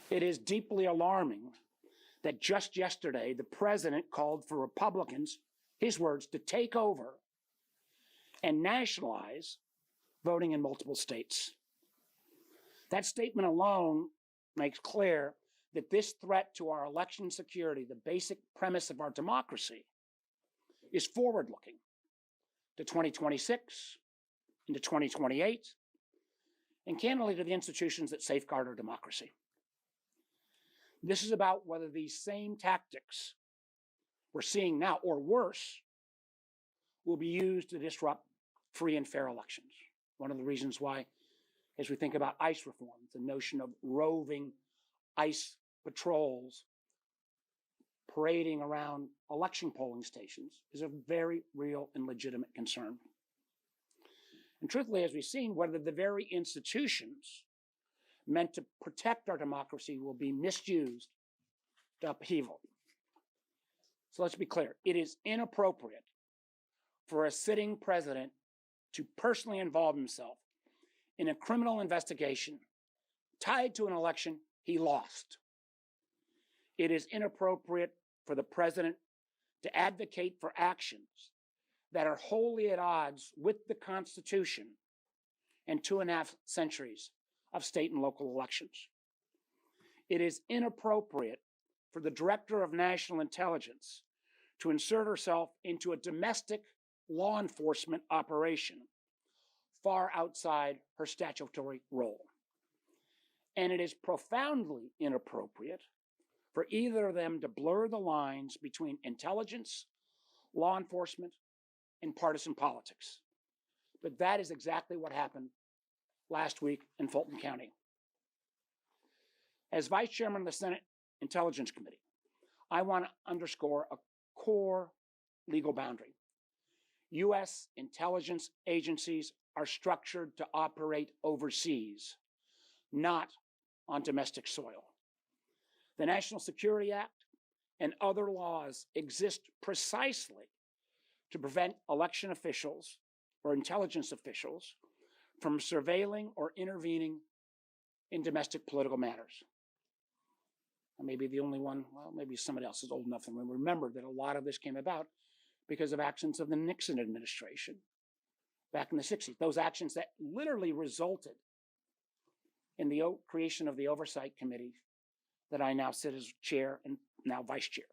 It is deeply alarming that just yesterday the president called for Republicans, his words, to take over and nationalize voting in multiple states. That statement alone makes clear that this threat to our election security, the basic premise of our democracy, is forward-looking to 2026, into 2028, and candidly to the institutions that safeguard our democracy. This is about whether these same tactics we're seeing now, or worse, will be used to disrupt free and fair elections. One of the reasons why, as we think about ICE reform, the notion of roving ICE patrols parading around election polling stations is a very real and legitimate concern. And truthfully, as we've seen, whether the very institutions meant to protect our democracy will be misused to upheaval. So let's be clear. It is inappropriate for a sitting president to personally involve himself in a criminal investigation tied to an election he lost. It is inappropriate for the president to advocate for actions that are wholly at odds with the Constitution and 2.5 centuries of state and local elections. It is inappropriate for the Director of National Intelligence to insert herself into a domestic law enforcement operation far outside her statutory role. And it is profoundly inappropriate for either of them to blur the lines between intelligence, law enforcement, and partisan politics. But that is exactly what happened last week in Fulton County. As Vice Chairman of the Senate Intelligence Committee, I want to underscore a core legal boundary. U.S. intelligence agencies are structured to operate overseas, not on domestic soil. The National Security Act and other laws exist precisely to prevent election officials or intelligence officials from surveilling or intervening in domestic political matters. I may be the only one, well, maybe somebody else is old enough to remember that a lot of this came about because of actions of the Nixon administration back in the 60s. Those actions that literally resulted in the creation of the Oversight Committee that I now sit as chair and now vice chair.